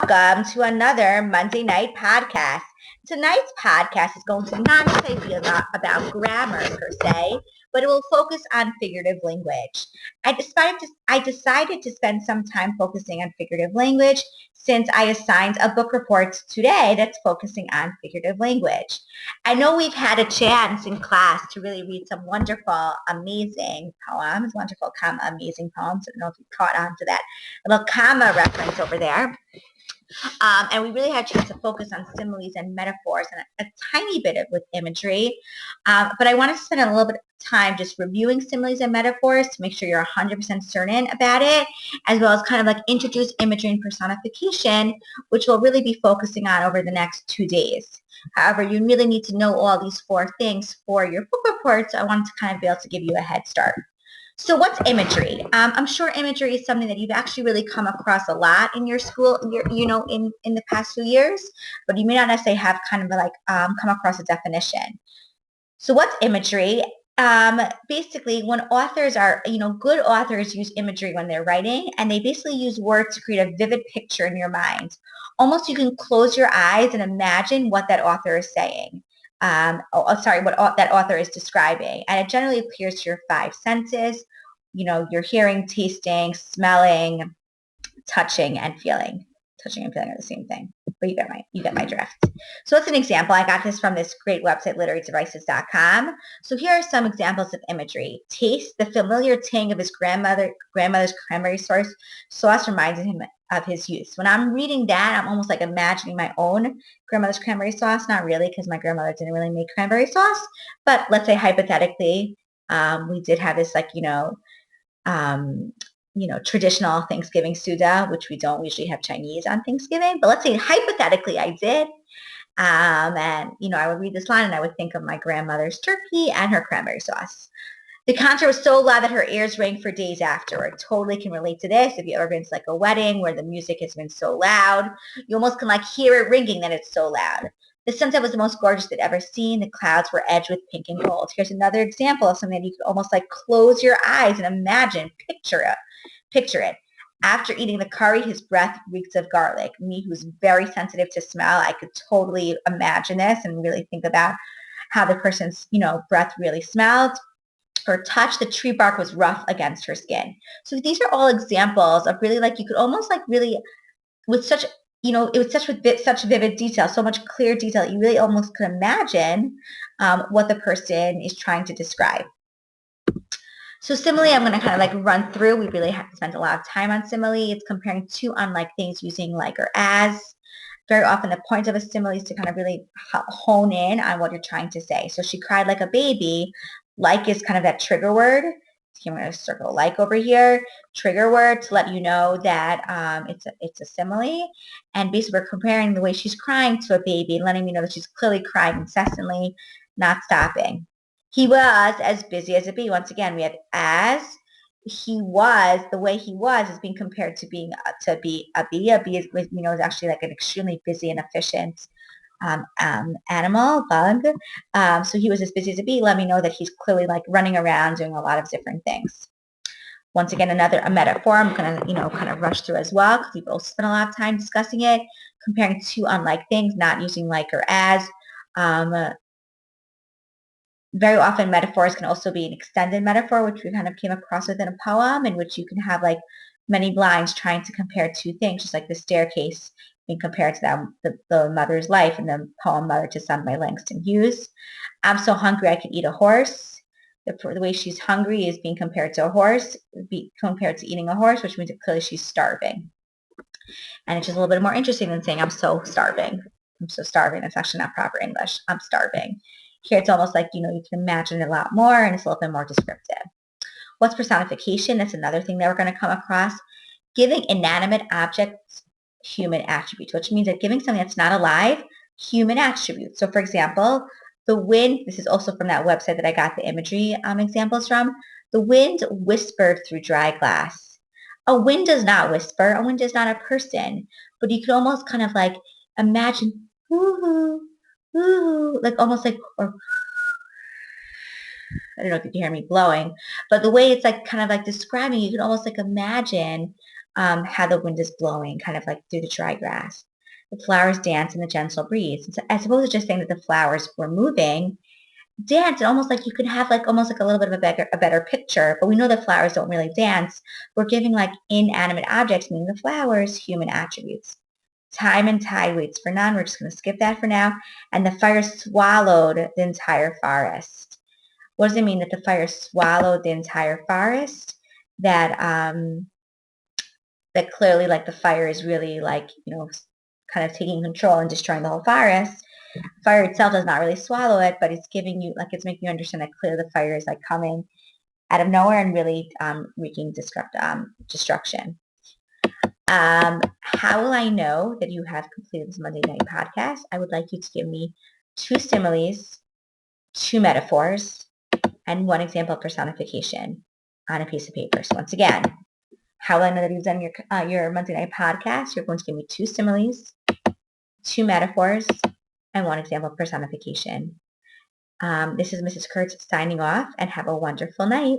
Welcome to another Monday night podcast. Tonight's podcast is going to not necessarily be about grammar per se, but it will focus on figurative language. I decided to spend some time focusing on figurative language since I assigned a book report today that's focusing on figurative language. I know we've had a chance in class to really read some wonderful, amazing poems, amazing poems. I don't know if you caught on to that little comma reference over there. And we really had a chance to focus on similes and metaphors and a tiny bit with imagery. But I want to spend a little bit of time just reviewing similes and metaphors to make sure you're 100% certain about it, as well as kind of like introduce imagery and personification, which we'll really be focusing on over the next 2 days. However, you really need to know all these 4 things for your book report, so I wanted to kind of be able to give you a head start. So what's imagery? I'm sure imagery is something that you've actually really come across a lot in your school, in the past few years, but you may not necessarily have kind of like come across a definition. So what's imagery? Basically, when authors are, good authors use imagery when they're writing, and they basically use words to create a vivid picture in your mind. Almost you can close your eyes and imagine what that author is saying. What that author is describing. And it generally appears to your 5 senses, your hearing, tasting, smelling, touching, and feeling. Touching and feeling are the same thing, but you get my drift. So that's an example. I got this from this great website, literarydevices.com. So here are some examples of imagery. Taste: the familiar tang of his grandmother's cranberry sauce reminds him of his youth. When I'm reading that, I'm almost like imagining my own grandmother's cranberry sauce. Not really, because my grandmother didn't really make cranberry sauce. But let's say hypothetically, we did have this traditional Thanksgiving Suda, which we don't usually have Chinese on Thanksgiving. But let's say hypothetically I did. And, I would read this line and I would think of my grandmother's turkey and her cranberry sauce. The concert was so loud that her ears rang for days afterward. Totally can relate to this. If you've ever been to like a wedding where the music has been so loud, you almost can like hear it ringing that it's so loud. The sunset was the most gorgeous they'd ever seen. The clouds were edged with pink and gold. Here's another example of something that you could almost like close your eyes and imagine, picture it. After eating the curry, his breath reeks of garlic. Me, who's very sensitive to smell, I could totally imagine this and really think about how the person's, breath really smelled. Her touch, the tree bark was rough against her skin. So these are all examples of really like, you could almost like really, with such, it was such vivid detail, so much clear detail, you really almost could imagine what the person is trying to describe. So simile, I'm going to kind of like run through. We really have to spend a lot of time on simile. It's comparing 2 unlike things using like or as. Very often the point of a simile is to kind of really hone in on what you're trying to say. So she cried like a baby. Like is kind of that trigger word. So I'm going to circle like over here. Trigger word to let you know that it's a simile. And basically we're comparing the way she's crying to a baby, letting me know that she's clearly crying incessantly, not stopping. He was as busy as a bee. Once again, we have as. He was, the way he was is being compared to being a bee. A bee is actually like an extremely busy and efficient animal, bug. So he was as busy as a bee. Let me know that he's clearly like running around doing a lot of different things. Once again, a metaphor I'm going to, kind of rush through as well, because we both spent a lot of time discussing it, comparing 2 unlike things, not using like or as. Very often metaphors can also be an extended metaphor, which we kind of came across within a poem, in which you can have like many lines trying to compare 2 things, just like the staircase being compared to the mother's life in the poem Mother to Son by Langston Hughes. I'm so hungry I could eat a horse. The way she's hungry is being compared to a horse, compared to eating a horse, which means that clearly she's starving. And it's just a little bit more interesting than saying I'm so starving. I'm so starving. That's actually not proper English. I'm starving. Here it's almost like, you can imagine it a lot more, and it's a little bit more descriptive. What's personification? That's another thing that we're going to come across. Giving inanimate objects human attributes, which means that giving something that's not alive human attributes. So for example, the wind, this is also from that website that I got the imagery examples from. The wind whispered through dry glass. A wind does not whisper. A wind is not a person, but you could almost kind of like imagine, woo-hoo, woo-hoo, like almost like, or I don't know if you can hear me blowing, but the way it's like kind of like describing, you can almost like imagine how the wind is blowing, kind of like through the dry grass. The flowers dance in the gentle breeze. So as opposed to just saying that the flowers were moving, dance, almost like you could have like almost like a little bit of a better picture, but we know that flowers don't really dance. We're giving like inanimate objects, meaning the flowers, human attributes. Time and tide waits for none. We're just going to skip that for now. And the fire swallowed the entire forest. What does it mean that the fire swallowed the entire forest? That that clearly like the fire is really like, kind of taking control and destroying the whole forest. Fire itself does not really swallow it, but it's giving you, like, it's making you understand that clearly the fire is like coming out of nowhere and really wreaking destruction. How will I know that you have completed this Monday night podcast? I would like you to give me 2 similes, 2 metaphors, and 1 example of personification on a piece of paper. So once again, how will I know that you've done your Monday night podcast? You're going to give me 2 similes, 2 metaphors, and 1 example of personification. This is Mrs. Kurtz signing off, and have a wonderful night.